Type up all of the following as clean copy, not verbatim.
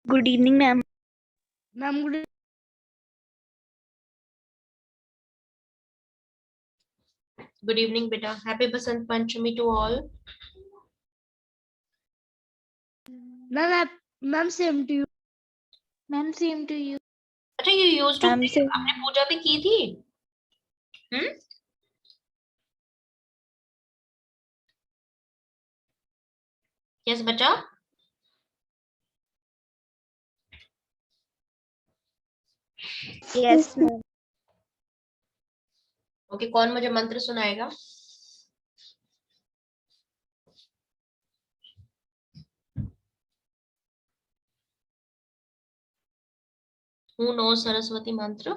Good evening, ma'am. Ma'am, good Good evening, beta. Happy Basant Panchami to all. ma'am, same to you. Ma'am, same to you. अच्छा, you used to Ma'am, same. आपने पूजा भी की थी? Yes, बच्चा. Yes, ma'am. Okay, कौन मुझे मंत्र सुनाएगा? Who knows सरस्वती मंत्र?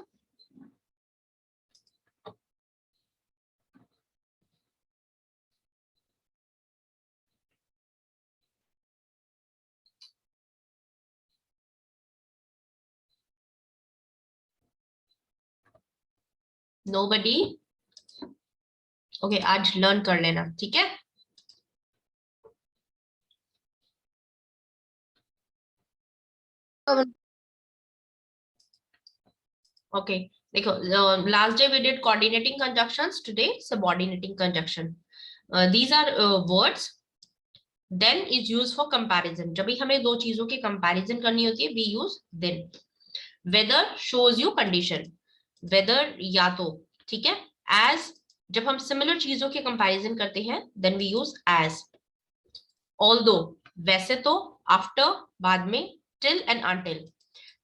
Nobody? Okay, आज लर्न कर लेना, ठीक है? Okay, देखो, last day we did coordinating conjunctions, today subordinating conjunction. These are words. Then is used for comparison. जब भी हमें दो चीजों की comparison करनी होती है, we use then. Whether shows you condition. Whether या तो, ठीक है? As जब हम similar चीजों के comparison करते हैं, then we use as. Although वैसे तो, after बाद में, till and until.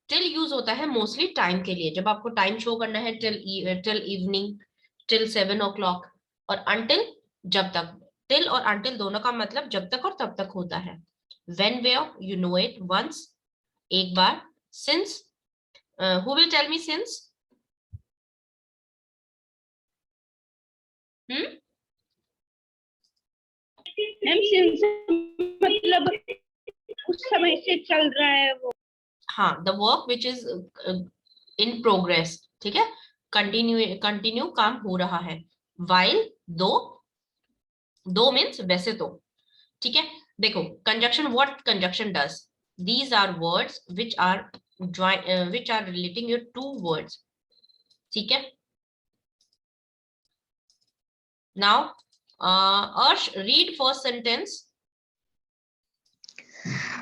Till use होता है mostly time के लिए, जब आपको time show करना है till evening, till 7 o'clock, और until जब तक. Till और until दोनों का मतलब जब तक और तब तक होता है. When, where, you know it, once, एक बार. Since, who will tell me since? मतलब उस समय से चल रहा है वो. हाँ, the work which is in progress, ठीक है? कंटिन्यू काम हो रहा है. While, दो means वैसे तो, ठीक है? देखो, conjunction, what conjunction does? These are words which are relating your two words, ठीक है? Now, Arsh, read first sentence.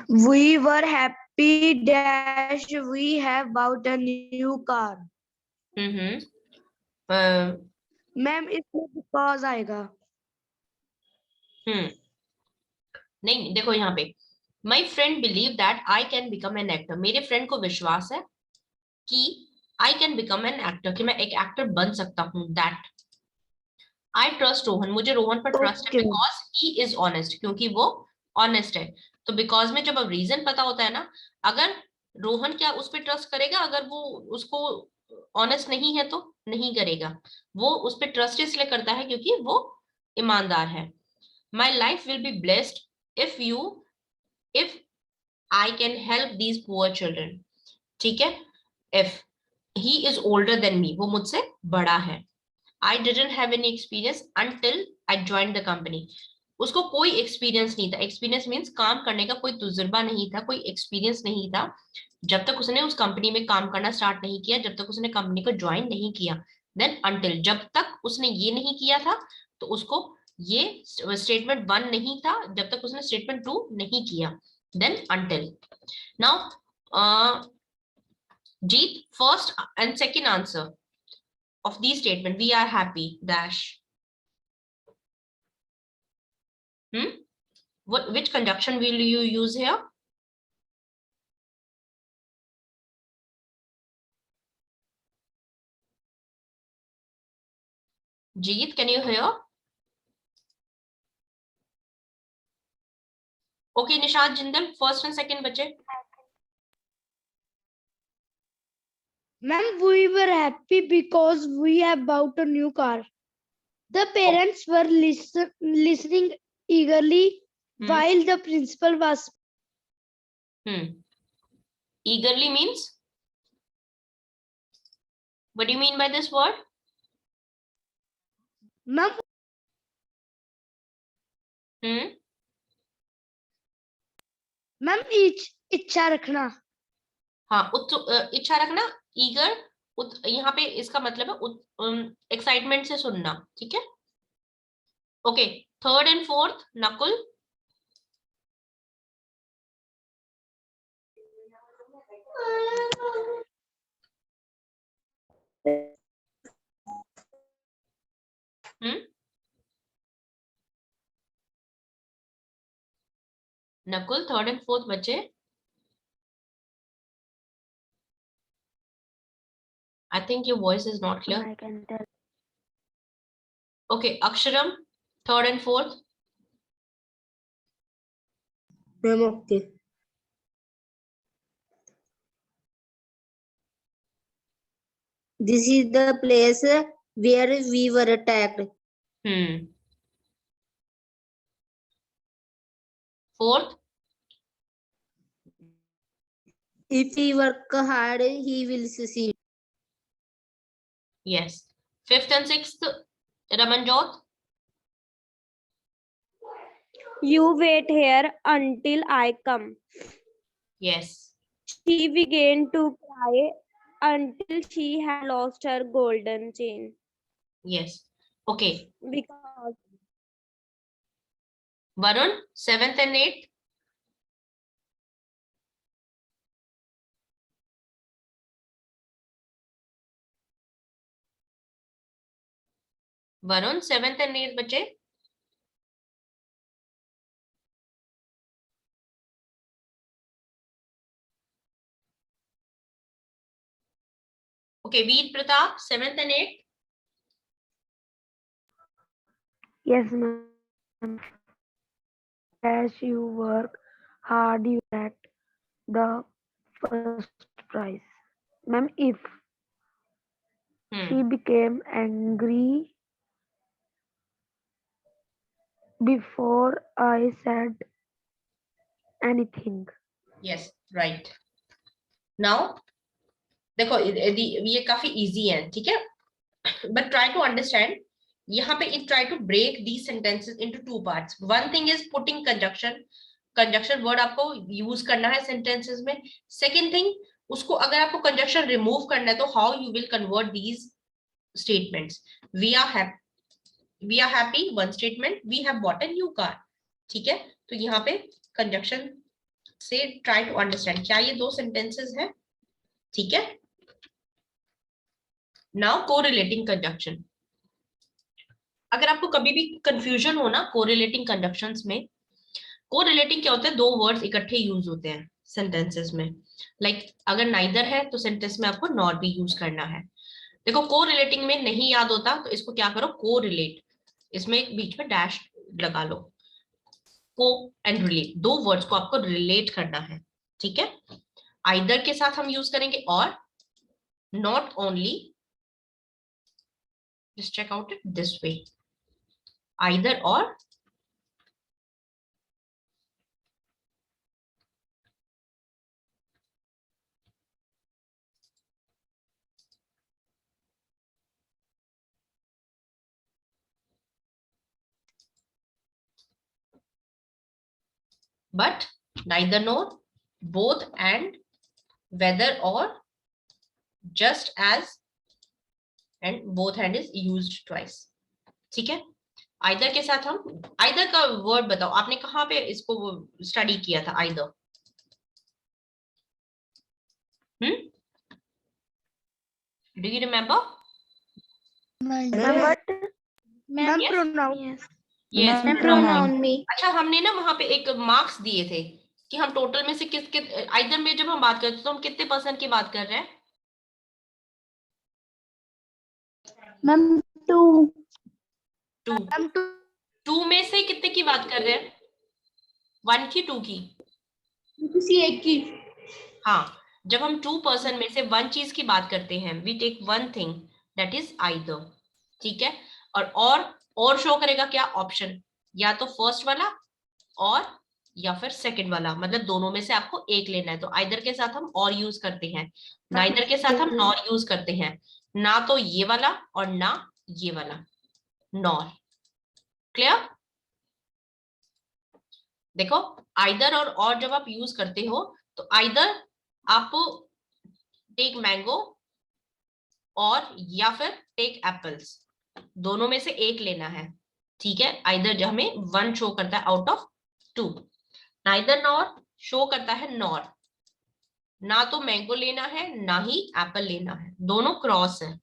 We were happy dash we have bought a new car. Ma'am इसमें because आएगा. नहीं, देखो यहाँ पे, my friend believe that I can become an actor. मेरे friend को विश्वास है कि I can become an actor, कि मैं एक एक्टर बन सकता हूँ. That I trust Rohan. मुझे रोहन पर ट्रस्ट है बिकॉज ही इज ऑनेस्ट, क्योंकि वो ऑनेस्ट है. तो बिकॉज में जब अब रीजन पता होता है ना, अगर रोहन क्या उस पर ट्रस्ट करेगा, अगर वो उसको ऑनेस्ट नहीं है तो नहीं करेगा. वो उस पर ट्रस्ट इसलिए करता है क्योंकि वो ईमानदार है. My life will be blessed if I can help these poor children. ठीक है? If he is older than me, वो मुझसे बड़ा है. I didn't have any experience until I joined the company. उसको कोई एक्सपीरियंस नहीं था. एक्सपीरियंस मीन्स काम करने का कोई तजुर्बा नहीं था, कोई एक्सपीरियंस नहीं था, जब तक उसने उस कंपनी में काम करना स्टार्ट नहीं किया, जब तक उसने कंपनी को ज्वाइन नहीं किया. देन अंटिल, जब तक उसने ये नहीं किया था, तो उसको ये स्टेटमेंट 1 नहीं था, जब तक उसने स्टेटमेंट 2 नहीं किया. Then until. Now, Jeet, first and second answer of these statement, we are happy dash. Which conjunction will you use here? Jeet, can you hear? Okay, Nishad Jindal, first and second बच्चे. Ma'am, we were happy because we have bought a new car. The parents were listening eagerly while the principal was. Eagerly means? What do you mean by this word? Ma'am, ma'am, इच्छा रखना. हाँ, इच्छा रखना, eager, यहाँ पे इसका मतलब है एक्साइटमेंट से सुनना, ठीक है। Okay, third and fourth, Nakul. Nakul, third and fourth बच्चे। I think your voice is not clear. I can tell. Okay, Aksharam, third and fourth. Ma'am okay. This is the place where we were attacked. Fourth, If he work hard, he will succeed. Yes. Fifth and sixth, Ramanjot. You wait here until I come. Yes. She began to cry until she had lost her golden chain. Yes. Okay, Because Varun, seventh and eight. Varun, seventh and eight बच्चे। Okay, Veer Pratap, seventh and eight. Yes, ma'am. As you work hard, you get the first prize. Ma'am, if she became angry before I said anything. Yes, right. Now देखो, ये काफी easy है, ठीक है, but try to understand. यहाँ पे it try to break these sentences into two parts. One thing is putting conjunction, conjunction word आपको use करना है सेंटेंसेस में। सेकेंड थिंग, उसको अगर आपको कंजक्शन रिमूव करना है तो how you will convert these statements. We are happy, one statement, we have bought a new car, ठीक है। तो यहाँ पे कंजक्शन से ट्राई टू अंडरस्टैंड, क्या ये दो सेंटेंसेस हैं, ठीक है। Now correlating conjunction. अगर आपको कभी भी कंफ्यूजन हो ना कोरिलेटिंग कंजक्शंस में, कोरिलेटिंग क्या होता है, दो वर्ड्स इकट्ठे यूज होते हैं सेंटेंसेस में। लाइक अगर नाइदर है तो सेंटेंस में आपको नॉट भी यूज करना है। देखो, कोरिलेटिंग में नहीं याद होता तो इसको क्या करो, कोरिलेट, इसमें एक बीच में डैश लगा लो। को एंड रिलेट, दो वर्ड्स को आपको रिलेट करना है, ठीक है। आइदर के साथ हम यूज करेंगे और not only, just check out it this way, either or, but neither nor, both and, whether or, just as, and both and is used twice, ठीक है। आइदर के साथ हम, आइदर का वर्ड बताओ, आपने कहाँ पे इसको स्टडी किया था either? Do you remember? Ma'am, Yes. pronoun. Yes. Yes, Pronoun me. अच्छा, हमने ना वहां पे एक मार्क्स दिए थे कि हम टोटल में से किस आइदर में जब हम बात करते हैं तो हम कितने परसेंट की बात कर रहे हैं? Ma'am, two. टू में से कितने की बात कर रहे हैं? वन की, टू की? किसी एक की. हाँ, जब हम 2% में से वन चीज की बात करते हैं, we take one thing, that is either, ठीक है। और शो करेगा क्या ऑप्शन, या तो फर्स्ट वाला और या फिर सेकंड वाला, मतलब दोनों में से आपको एक लेना है। तो आइदर के साथ हम और यूज करते हैं, नाइदर के साथ हम नॉर यूज करते हैं, ना तो ये वाला और ना ये वाला, नॉर। क्लियर? देखो, आइदर और जब आप यूज करते हो तो आइदर आप टेक मैंगो और या फिर टेक एप्पल्स, दोनों में से एक लेना है, ठीक है। आइदर हमें 1 शो करता है out of 2, neither nor show करता है नॉर, ना तो मैंगो लेना है ना ही एप्पल लेना है, दोनों क्रॉस है।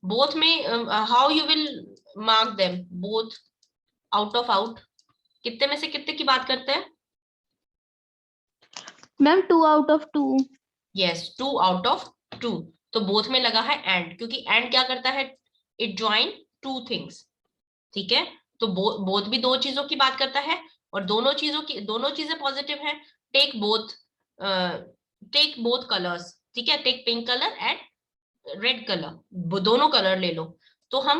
बोथ में how you will mark them, both out of out, कितने में से कितने की बात करते हैं? Ma'am 2 out of 2। Yes, 2 out of 2, तो बोथ में लगा है एंड, क्योंकि एंड क्या करता है, इट ज्वाइन 2 थिंग्स, ठीक है। तो बोथ भी 2 चीजों की बात करता है और दोनों चीजें पॉजिटिव है। टेक बोथ कलर्स, ठीक है, take pink colour and red colour, दोनों कलर ले लो। तो हम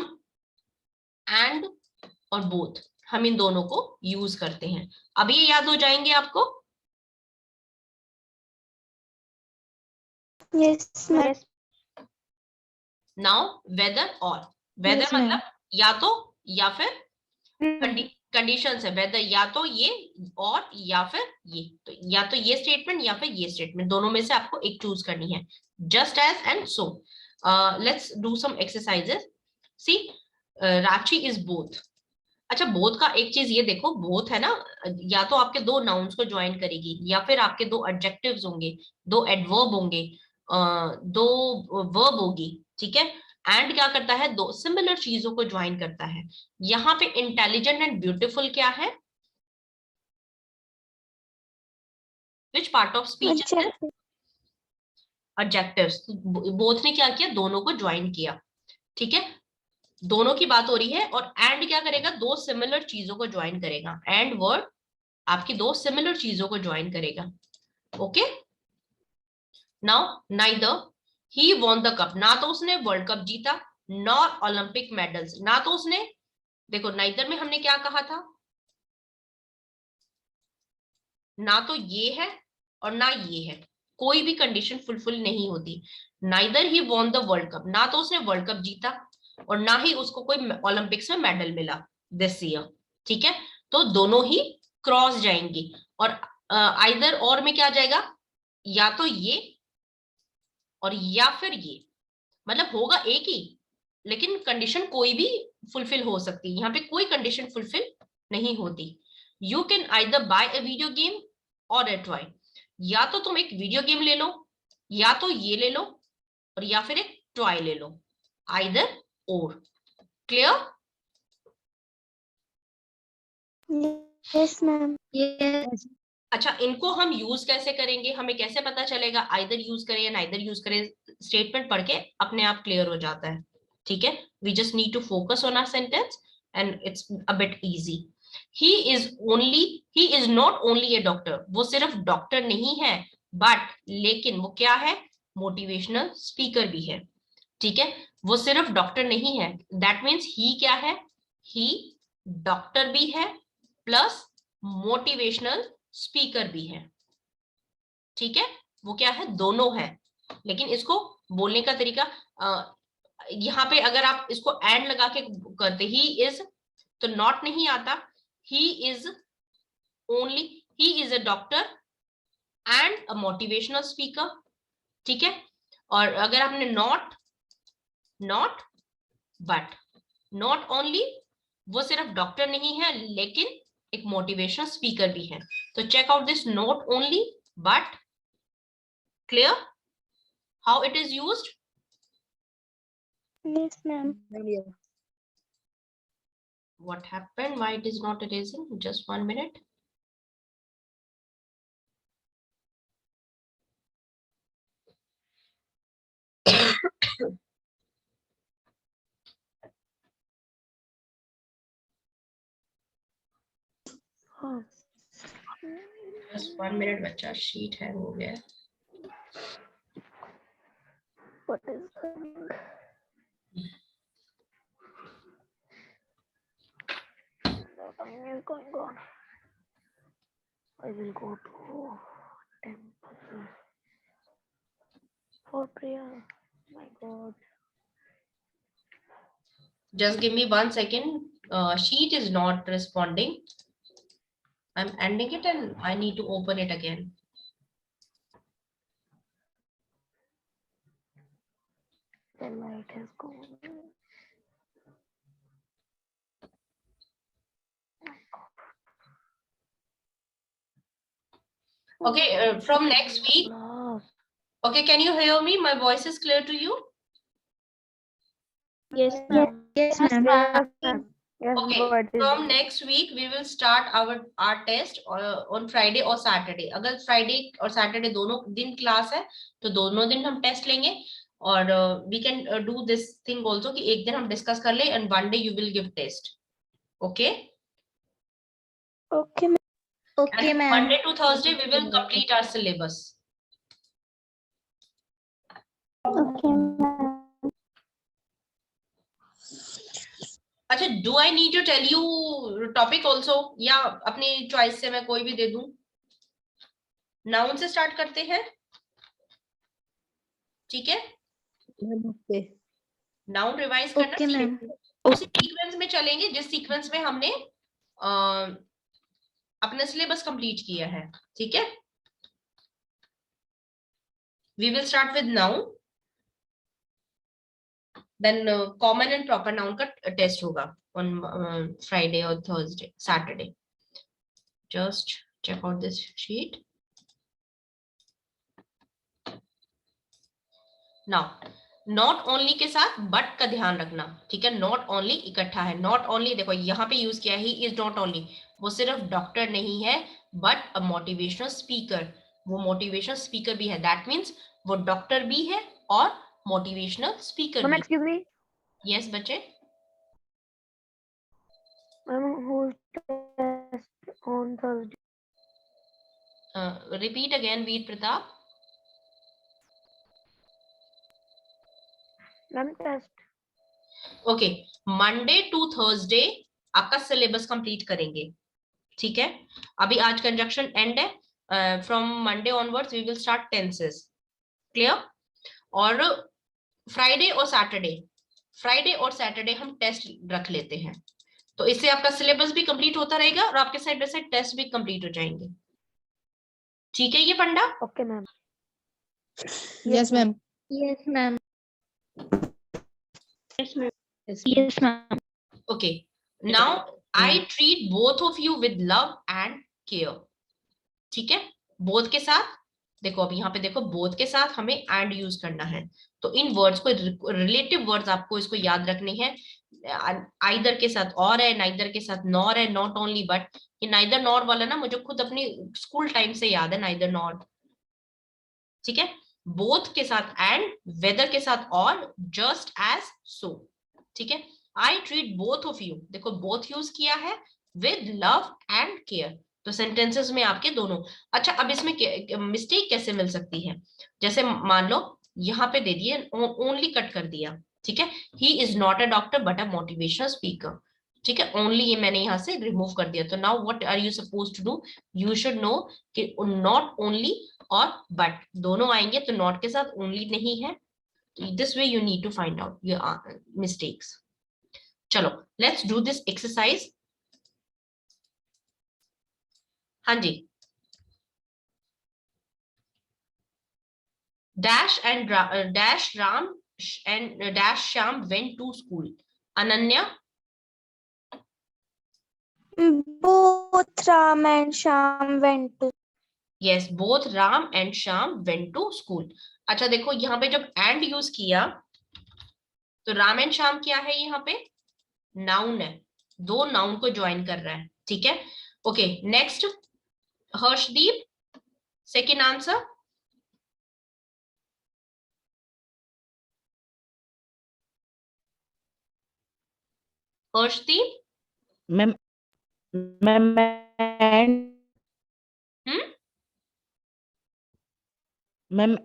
एंड और बोथ, हम इन दोनों को यूज करते हैं। अब ये याद हो जाएंगे आपको? Yes ma'am. नाउ वेदर और, वेदर Yes, ma'am. मतलब या तो या फिर कंडीशंस है, वेदर या तो ये और या फिर ये, तो या तो ये स्टेटमेंट या फिर ये स्टेटमेंट, दोनों में से आपको एक चूज करनी है, just as and so. Let's do some exercises. See, Ranchi is both. अच्छा, बोथ का एक चीज ये देखो, बोथ है ना, या तो आपके 2 नाउन्स को ज्वाइन करेगी या फिर आपके 2 एडजेक्टिव्स होंगे, 2 एडवर्ब होंगे, 2 वर्ब होगी, ठीक है। एंड क्या करता है, 2 सिमिलर चीजों को ज्वाइन करता है। यहाँ पे इंटेलिजेंट एंड ब्यूटीफुल क्या है, which part of speech is this? Adjectives. Both ने क्या किया, दोनों को ज्वाइन किया, ठीक है, दोनों की बात हो रही है। और एंड क्या करेगा, 2 सिमिलर चीजों को ज्वाइन करेगा, एंड वर्ड आपकी 2 सिमिलर चीजों को ज्वाइन करेगा, okay. Now neither he won the cup, ना तो उसने वर्ल्ड कप जीता, नॉर ओलंपिक मेडल्स, ना तो उसने, देखो नाइदर में हमने क्या कहा था, ना तो ये है और ना ये है, कोई भी कंडीशन फुलफिल नहीं होती। Neither he won the world cup, ना तो उसने वर्ल्ड कप जीता और ना ही उसको कोई ओलंपिक्स में मेडल मिला दिस ईयर, ठीक है। तो दोनों ही क्रॉस जाएंगी। और आइदर और में क्या जाएगा, या तो ये और या फिर ये, मतलब होगा एक ही, लेकिन कंडीशन कोई भी फुलफिल हो सकती है, यहाँ पे कोई कंडीशन फुलफिल नहीं होती। You can either bye a video game और अ टॉय, या तो तुम एक वीडियो गेम ले लो, या तो ये ले लो, और या फिर एक टॉय ले लो, आइदर और। क्लियर? Yes, ma'am. Yes. अच्छा, इनको हम यूज कैसे करेंगे, हमें कैसे पता चलेगा, आइदर यूज करें या नाइदर यूज करें? स्टेटमेंट पढ़ के अपने आप क्लियर हो जाता है, ठीक है। We just need to focus on our sentence and it's a bit easy. He is not only a doctor, वो सिर्फ डॉक्टर नहीं है, बट लेकिन वो क्या है, मोटिवेशनल स्पीकर भी है, ठीक है। वो सिर्फ डॉक्टर नहीं है, दैट मीन्स ही क्या है, ही डॉक्टर भी है प्लस मोटिवेशनल स्पीकर भी है, ठीक है। वो क्या है, दोनों है, लेकिन इसको बोलने का तरीका, यहाँ पे अगर आप इसको एंड लगा के करते, ही इज, तो नॉट नहीं आता, he is only, he is a doctor and a motivational speaker, ठीक है। और अगर आपने नॉट बट, नॉट ओनली, वो सिर्फ डॉक्टर नहीं है लेकिन एक मोटिवेशनल स्पीकर भी है। तो check out this not only but, clear how it is used? Yes, ma'am. What happened, why it is not erasing? Just 1 minute. Just 1 minute बच्चा, sheet hang हो गया है। What is going on? I will go to temple for prayer. My God. Just give me 1 second. Sheet is not responding. I'm ending it and I need to open it again. The light has gone. Okay, from next week. Class. Okay, can you hear me? My voice is clear to you? Yes, ma'am. Yes, Yes, ma'am. ma'am. Yes, Okay, but it from is next week we will start our test on Friday और Saturday. अगर Friday और Saturday दोनों दिन class है तो दोनों दिन हम टेस्ट लेंगे और we can do this thing also कि एक दिन हम डिस्कस कर ले and one day you will give test. Okay? okay, ma'am. Okay, And ma'am. Monday to Thursday we will complete our syllabus. Okay, ma'am. अच्छा, do I need to tell you topic also या अपनी choice से मैं कोई भी दे दूं? Noun से start करते हैं, ठीक है? नाउन रिवाइज करना Okay, ma'am. उसी सीक्वेंस में चलेंगे जिस सीक्वेंस में हमने अपना सिलेबस कंप्लीट किया है, ठीक है? We will start with noun, then common and proper noun का टेस्ट होगा ऑन फ्राइडे और Thursday Saturday. Just check out this sheet. Now not only के साथ बट का ध्यान रखना, ठीक है? नॉट ओनली इकट्ठा है. नॉट ओनली देखो यहाँ पे यूज किया है, ही इज नॉट ओनली. वो सिर्फ डॉक्टर नहीं है बट अ मोटिवेशनल स्पीकर. वो मोटिवेशनल स्पीकर भी है. दैट मीन्स वो डॉक्टर भी है और मोटिवेशनल स्पीकर Ma'am, भी. excuse me. यस बच्चे. Ma'am, who's test on Thursday? Repeat again Veer Pratap. Ma'am, test. Okay, Monday to Thursday आपका सिलेबस कंप्लीट करेंगे, ठीक है? अभी आज कंजक्शन एंड है. From Monday onwards we will start tenses. Clear? और फ्राइडे और सैटरडे हम टेस्ट रख लेते हैं, तो इससे आपका सिलेबस भी कंप्लीट होता रहेगा और आपके साइड बाय साइड टेस्ट भी कंप्लीट हो जाएंगे. ठीक है ये फंडा? Okay, ma'am. Yes, ma'am. Yes, ma'am. Yes, ma'am. Yes, ma'am. Okay, now I treat both of you with love and care. ठीक है? बोथ के साथ देखो, अब यहाँ पे देखो बोथ के साथ हमें एंड यूज करना है, तो इन वर्ड्स को रिलेटिव वर्ड्स आपको इसको याद रखने हैं. आइदर के साथ और है, नाइदर के साथ नॉर है, नॉट ओनली बट. ये नाइदर नॉर वाला ना मुझे खुद अपनी स्कूल टाइम से याद है, नाइदर नॉर. ठीक है? बोथ के साथ एंड, वेदर के साथ और, जस्ट एज सो. ठीक है? I treat both of you, देखो बोथ यूज किया है विद लव एंड केयर, तो सेंटेंसेस में आपके दोनों. अच्छा, अब इसमें मिस्टेक कैसे मिल सकती है? जैसे मान लो यहाँ पे दे दिए, ओनली कट कर दिया. ठीक है? ही is not a doctor but a motivational speaker. ठीक है? ओनली ये मैंने यहाँ से रिमूव कर दिया. तो now what are you suppose to do? You should know कि नॉट ओनली और बट दोनों आएंगे, तो नॉट के साथ ओनली नहीं है. This way you need to find out your mistakes. चलो लेट्स डू दिस एक्सरसाइज. हाँ जी. Dash Ram and Dash Shyam went to school. Ananya? Both Ram and Sham went to. Yes, both Ram and Shyam went to school. अच्छा देखो यहाँ पे जब and use किया तो राम एंड श्याम क्या है? यहाँ पे नाउन है, दो नाउन को ज्वाइन कर रहा है. ठीक है? Okay, next Harshdeep, second answer. Harshdeep. Ma'am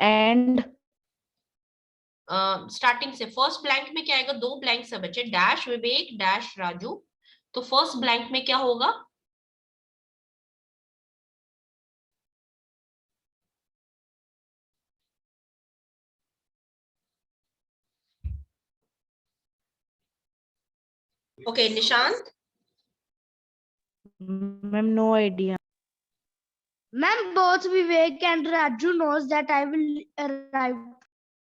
and starting से फर्स्ट ब्लैंक में क्या आएगा? दो ब्लैंक्स है बच्चे, डैश विवेक डैश राजू. तो फर्स्ट ब्लैंक में क्या होगा? Okay, Nishant. Ma'am no idea. Ma'am, both Vivek and Raju knows that I will arrive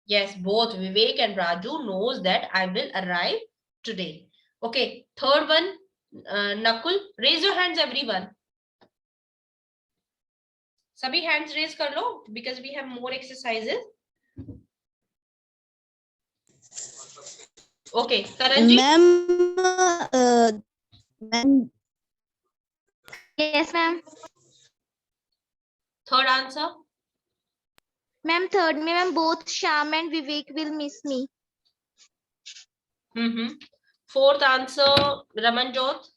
Yes, both Vivek and Raju knows that I will arrive today. Okay, third one, Nakul, raise your hands, everyone. Sabhi hands raise kar lo because we have more exercises. Okay, Karan ji. Ma'am, yes, ma'am. Third answer. Ma'am, third में ma'am both Sham and Vivek will miss me. Fourth answer, Ramanjot.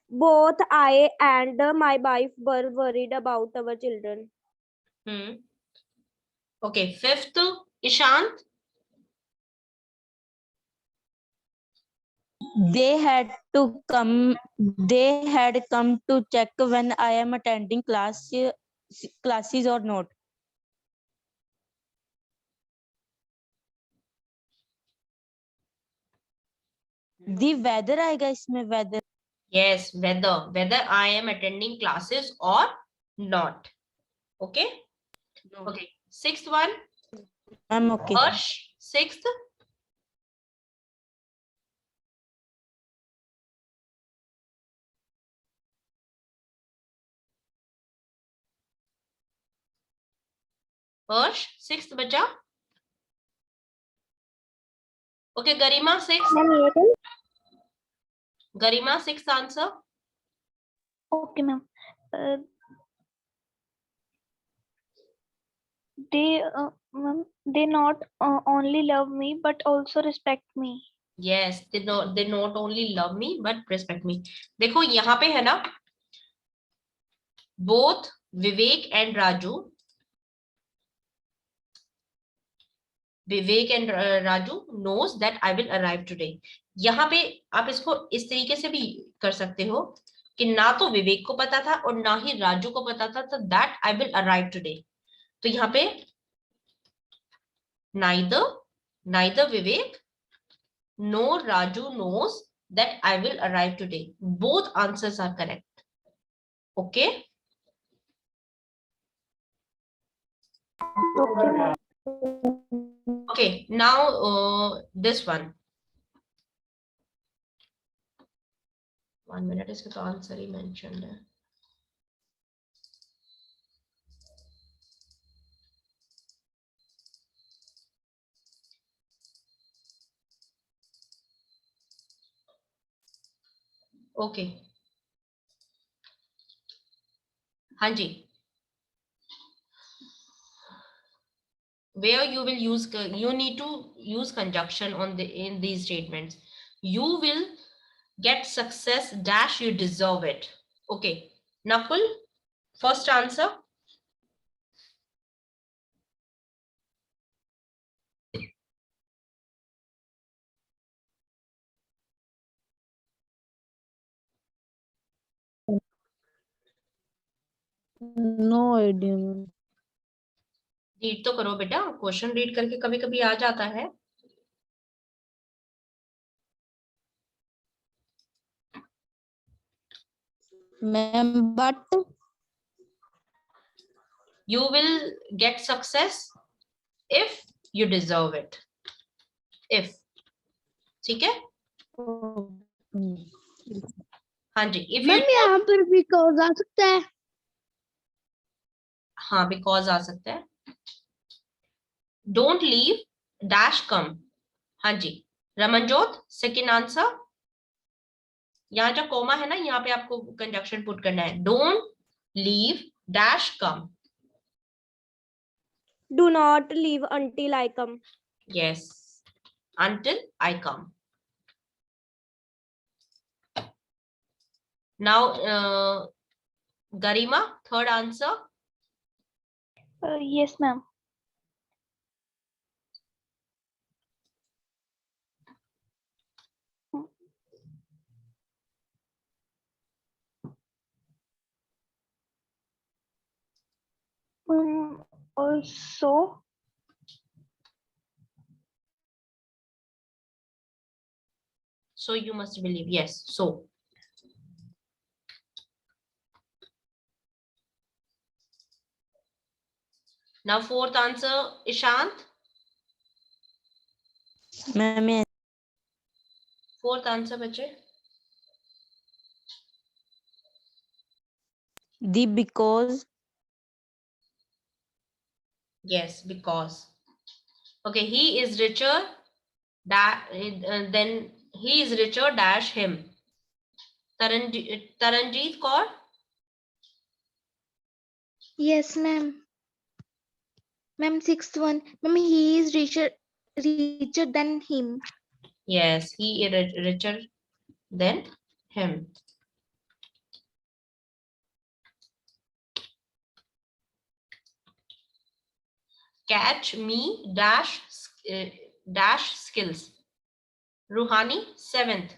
Both I and my wife were worried about our children. Okay, fifth, Ishant. They had come to check when I am attending classes or not. The weather आएगा इसमें weather. Yes, whether I am attending classes or not. Okay. Okay. Sixth one, I'm okay. Harsh. Sixth. Harsh, sixth bacha. Okay, Garima, sixth. Garima, sixth answer. Okay, ma'am. They not only love me but also respect me. Yes, they not only love me but respect me. देखो यहाँ पे है ना, both Vivek and Raju knows that I will arrive today. यहाँ पे आप इसको इस तरीके से भी कर सकते हो कि ना तो विवेक को पता था और ना ही राजू को पता था, तो that I will arrive today. तो यहाँ पे neither Vivek nor Raju knows that I will arrive today. Both answers are correct. Okay. Okay, now this one. 1 minute, इसका तो आंसर ही mentioned है. Okay. हाँ जी. Where you will use, you need to use conjunction in these statements. You will get success dash you deserve it. Okay, Nakul, first answer. No idea. ma'am. Read तो करो बेटा, question read करके कभी कभी आ जाता है. Ma'am, but You will get success if you deserve it. If. ठीक है. हाँ जी. If you मैम यहाँ पर बिकॉज आ सकता है. हाँ, because आ सकता है. Don't leave dash come. हाँ जी. Ramanjot, second answer. यहाँ जो कोमा है ना, यहाँ पे आपको कंजक्शन पुट करना है. Don't leave dash come. Do not leave until I come. Yes, until I come. Now, Garima, third answer. Yes, ma'am. Also, So you must believe. Yes, so. Now fourth answer, Ishant. Ma'am ये Fourth answer बच्चे. the because Yes, because. Okay, he is richer. Then he is richer dash him. Taranjeet Kaur. Yes, ma'am. Ma'am, sixth one. Ma'am, he is richer than him. Yes, he is richer than him. Catch me dash skills. Ruhani, seventh.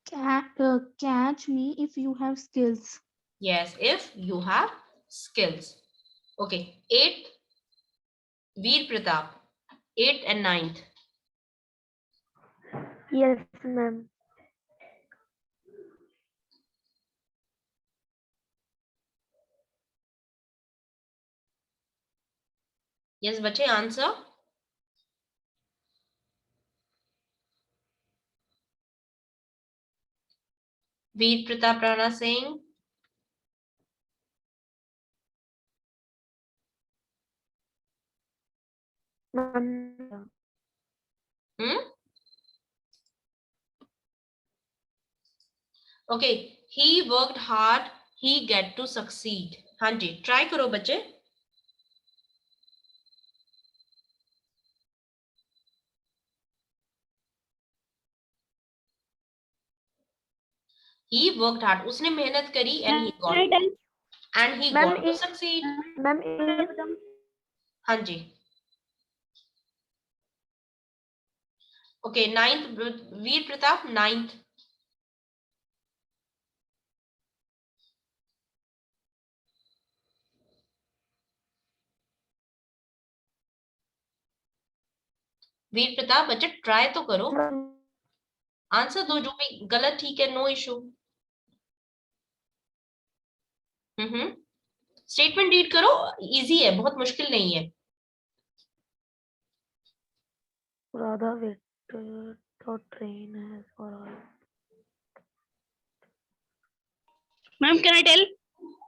Catch me if you have skills. Yes, if you have skills. Okay, eighth, Veer Pratap. Eighth and ninth. Yes, ma'am. Yes, बच्चे, answer. Veer Pratap Rana Singh. Ma'am. Okay, he worked hard, he get to succeed. हाँ जी, try करो बच्चे. He worked hard. उसने मेहनत करी and he got to succeed. Ma'am, हाँ जी. Okay, ninth, Veer Pratap, ninth. वीर प्रताप बच्चे try तो करो, आंसर दो, जो भी गलत ठीक है, नो इशू. स्टेटमेंट रीड करो, इजी है, बहुत मुश्किल नहीं है. Radha waited, the train has arrived. Ma'am, can I tell?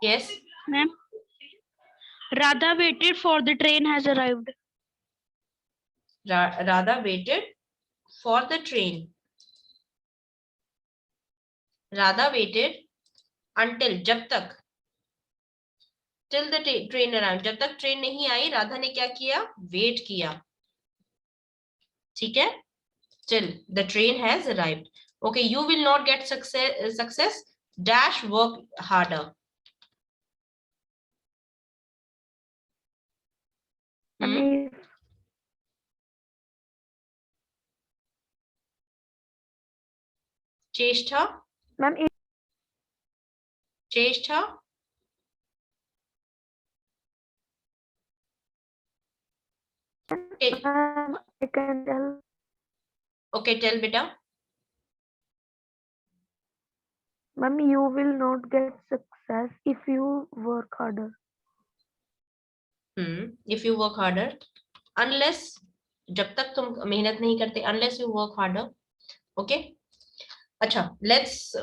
यस, Ma'am, Radha waited for the train has arrived. Radha waited for the train. Radha waited until, जब तक, टिल द ट्रेन अराइव, जब तक ट्रेन नहीं आई राधा ने क्या किया, वेट किया. ठीक है, till the train has arrived. Okay, you will not get success dash work harder. Cheshta, Ma'am, Cheshta. ma'am, I can tell. Okay, tell बेटा. Ma'am, you will not get success if you work harder. If you work harder, unless, जब तक तुम मेहनत नहीं करते, unless you work harder. Okay. अच्छा, let's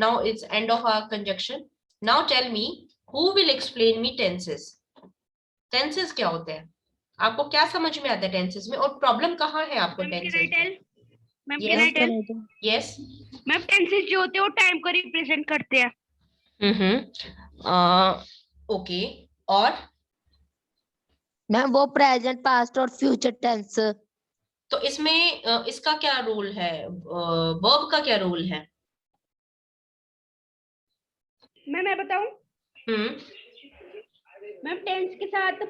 now it's end of our conjunction. Now tell me, who will explain me tenses? Tenses क्या होते हैं? आपको क्या समझ में आता है tenses में, और प्रॉब्लम कहाँ है आपको tenses में? Ma'am, Yes. can I tell? Yes. Ma'am, tenses जो होते हैं वो टाइम को रिप्रेजेंट करते हैं. ओके, और मैम वो प्रेजेंट पास्ट और फ्यूचर टेंस. तो इसमें इसका क्या रोल है, वर्ब का क्या रोल है? मैं बताऊं? मैम, टेंस के साथ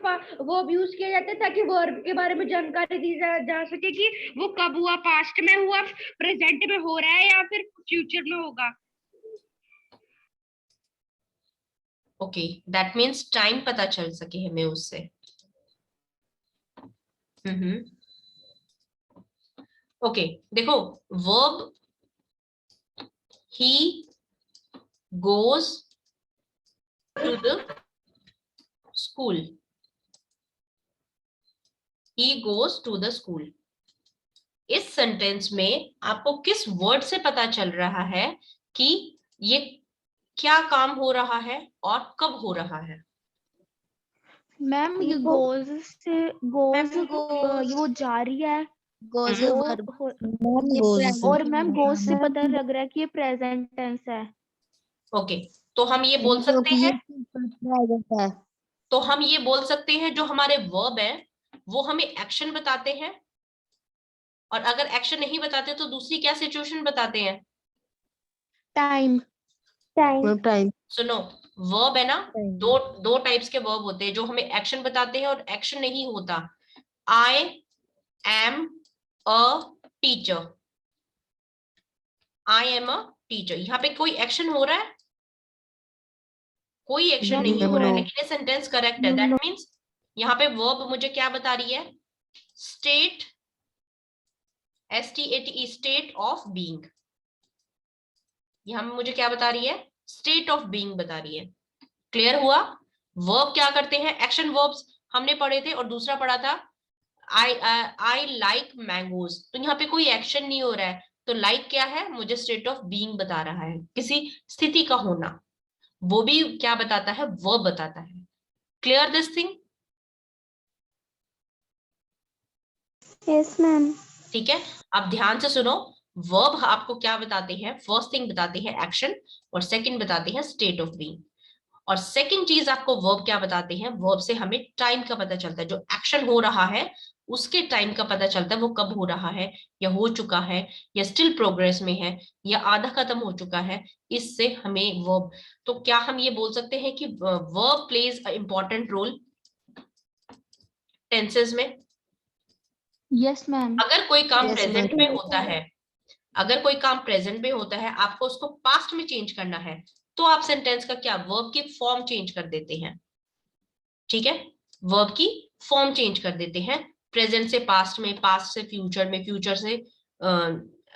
वर्ब यूज किया जाता है ताकि वर्ब के बारे में जानकारी दी जा सके कि वो कब हुआ, पास्ट में हुआ, प्रेजेंट में हो रहा है या फिर फ्यूचर में होगा. ओके, दैट मीन्स टाइम पता चल सके हमें उससे. ओके, देखो, verb he goes to the school, he goes to the school। इस सेंटेंस में आपको किस वर्ड से पता चल रहा है कि ये क्या काम हो रहा है और कब हो रहा है? मैम ये वो- गोज से गोज Ma'am, goes- ये वो जा रही है goes वो verb हो- और मैम गोज से पता लग रहा है कि ये प्रेजेंट टेंस है। ओके, तो हम ये बोल सकते हैं, तो हम ये बोल सकते हैं जो हमारे वर्ब है वो हमें एक्शन बताते हैं, और अगर एक्शन नहीं बताते तो दूसरी क्या सिचुएशन बताते हैं? टाइम टाइम सुनो, वर्ब है ना, दो टाइप्स के वर्ब होते हैं जो हमें एक्शन बताते हैं और एक्शन नहीं होता। I am a teacher, I am a teacher, यहाँ पे कोई एक्शन हो रहा है? कोई एक्शन नहीं हो रहा है, लेकिन ये सेंटेंस करेक्ट है। दैट मीन्स यहाँ पे वर्ब मुझे क्या बता रही है? State, STATE, state of being. यहाँ मुझे क्या बता रही है? स्टेट ऑफ बीइंग बता रही है। क्लियर हुआ? वर्ब क्या करते हैं? एक्शन वर्ब्स हमने पढ़े थे, और दूसरा पढ़ा था आई लाइक मैंगोज। तो यहाँ पे कोई एक्शन नहीं हो रहा है, तो लाइक क्या है? मुझे स्टेट ऑफ बीइंग बता रहा है, किसी स्थिति का होना। वो भी क्या बताता है? वर्ब बताता है। Clear this thing? Yes ma'am. ठीक है, अब ध्यान से सुनो। वर्ब आपको क्या बताते हैं? फर्स्ट थिंग बताते हैं एक्शन, और सेकंड बताते हैं स्टेट ऑफ बीइंग। और सेकंड चीज आपको वर्ब क्या बताते हैं? वर्ब से हमें टाइम का पता चलता है, जो एक्शन हो रहा है उसके टाइम का पता चलता है, वो कब हो रहा है, या हो चुका है, या स्टिल प्रोग्रेस में है, या आधा खत्म हो चुका है। इससे हमें वर्ब, तो क्या हम ये बोल सकते हैं कि verb plays a important role tenses में? Yes ma'am. अगर कोई काम Yes, प्रेजेंट ma'am. में होता है, अगर कोई काम प्रेजेंट में होता है, आपको उसको पास्ट में चेंज करना है, तो आप सेंटेंस का क्या, वर्ब की फॉर्म चेंज कर देते हैं। ठीक है, वर्ब की फॉर्म चेंज कर देते हैं, प्रेजेंट से पास्ट में, पास्ट से फ्यूचर में, फ्यूचर से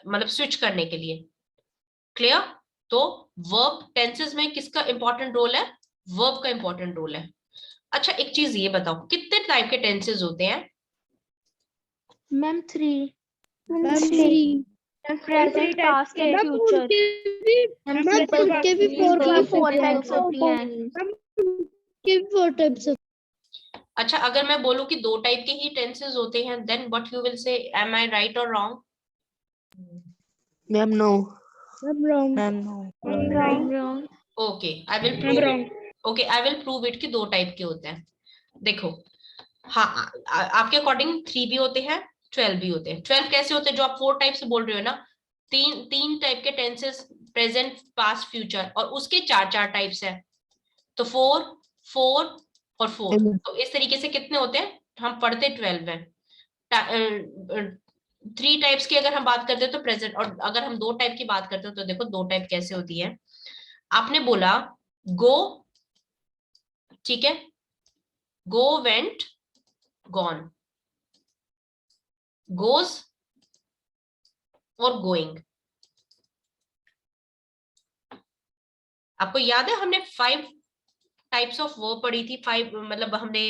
मतलब स्विच करने के लिए। क्लियर? तो वर्ब टेंसेस में किसका इंपॉर्टेंट रोल है? वर्ब का इंपॉर्टेंट रोल है। अच्छा, एक चीज ये बताओ, कितने टाइप के टेंसेस होते हैं? Ma'am 3 3 present past and future. उनके भी 4 टाइप्स होती हैं। अच्छा, अगर मैं बोलूं कि 2 टाइप के ही टेंसेस होते हैं, then what you will say, am I right और wrong? Ma'am, no. wrong. Ma'am, no. Wrong. Okay, I will prove it. Okay, I will prove it कि 2 टाइप के होते हैं। देखो, हाँ, आपके अकॉर्डिंग 3 भी होते हैं, 12 भी होते हैं। 12 कैसे होते हैं, जो आप 4 टाइप से बोल रहे हो ना? तीन टाइप के टेंसेस, प्रेजेंट, पास्ट, फ्यूचर, और उसके 4 टाइप्स है। तो 4 4 और 4, तो इस तरीके से कितने होते हैं? हम पढ़ते 12 है। 3 टाइप्स की अगर हम बात करते हैं तो प्रेजेंट, और अगर हम 2 टाइप की बात करते हैं तो देखो 2 टाइप कैसे होती है। आपने बोला गो, ठीक है, गो, वेंट, गॉन, गोज और गोइंग। आपको याद है हमने 5 टाइप्स ऑफ वर्ब पढ़ी थी? 5 मतलब हमने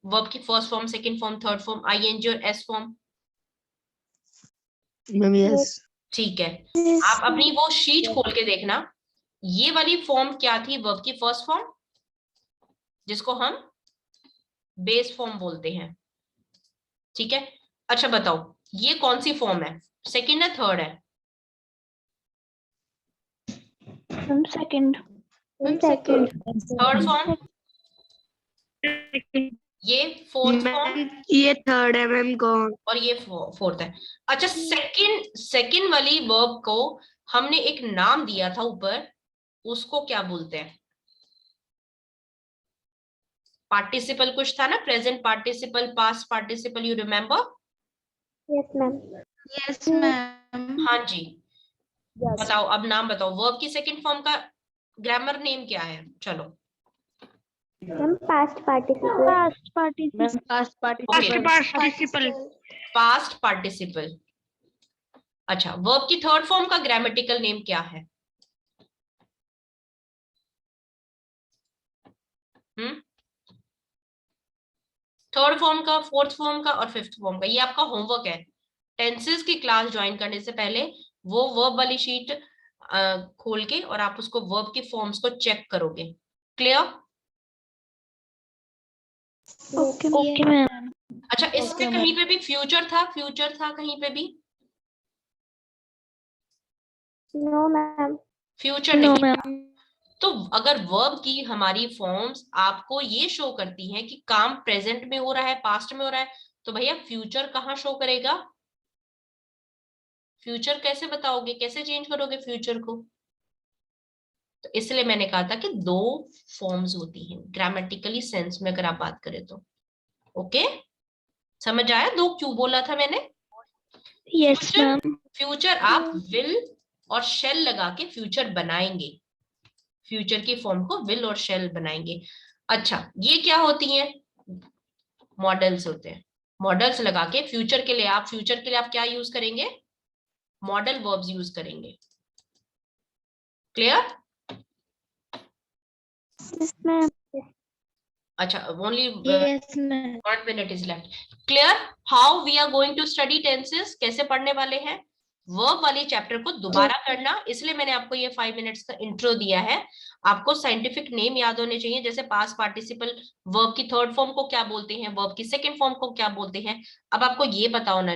वर्ब की first form, second form, third form, ING और एस फॉर्म। Ma'am, yes. ठीक है, आप अपनी वो शीट खोल के देखना, ये वाली फॉर्म क्या थी वर्ब की फर्स्ट फॉर्म, जिसको हम बेस फॉर्म बोलते हैं। ठीक है, अच्छा बताओ, ये कौन सी फॉर्म है? सेकंड है, थर्ड है? सेकंड। Third form? ये फोर्थ फॉर्म? ये थर्ड है मैम, गॉन। और ये फोर्थ है। अच्छा, सेकंड वाली वर्ब को हमने एक नाम दिया था ऊपर, उसको क्या बोलते हैं? पार्टिसिपल कुछ था ना, present participle, past participle, you remember? Yes ma'am. Yes, ma'am. हाँ जी, बताओ, अब नाम बताओ, वर्ब की सेकंड फॉर्म का ग्रामर नेम क्या है? चलो, ma'am past participle. Ma'am, past participle. Past participle. अच्छा, वर्ब की थर्ड फॉर्म का ग्रामेटिकल नेम क्या है? थर्ड फॉर्म का, फोर्थ फॉर्म का और फिफ्थ फॉर्म का। ये आपका होमवर्क है। टेंसेस की क्लास ज्वाइन करने से पहले वो वर्ब वाली शीट खोल के और आप उसको वर्ब की फॉर्म्स को चेक करोगे। क्लियर? Okay ma'am. अच्छा, इसमें कहीं पे भी फ्यूचर था? फ्यूचर था कहीं पे भी? No, ma'am. फ्यूचर नो नहीं। मैम। तो अगर वर्ब की हमारी फॉर्म्स आपको ये शो करती हैं कि काम प्रेजेंट में हो रहा है, पास्ट में हो रहा है, तो भैया फ्यूचर कहाँ शो करेगा? फ्यूचर कैसे बताओगे, कैसे चेंज करोगे फ्यूचर को? तो इसलिए मैंने कहा था कि दो फॉर्म्स होती हैं ग्रामेटिकली सेंस में, अगर आप बात करें तो। ओके, समझ आया दो क्यों बोला था मैंने? Yes ma'am. फ्यूचर आप विल और शेल लगा के फ्यूचर बनाएंगे, फ्यूचर की फॉर्म को विल और शेल बनाएंगे। अच्छा, ये क्या होती हैं? मॉडल्स होते हैं। मॉडल्स लगा के फ्यूचर के लिए आप क्या यूज करेंगे? मॉडल वर्ब्स यूज करेंगे। क्लियर? Yes, ma'am. अच्छा, only yes ma'am. 1 minute is left. Clear? How we are going to study tenses? कैसे पढ़ने वाले हैं? वर्ब वाले चैप्टर को दोबारा करना, इसलिए मैंने आपको ये 5 मिनट्स का इंट्रो दिया है। आपको साइंटिफिक नेम याद होने चाहिए, जैसे पास्ट पार्टिसिपल वर्ब की थर्ड फॉर्म को क्या बोलते हैं, वर्ब की सेकंड फॉर्म को क्या बोलते हैं। अब आपको ये पता होना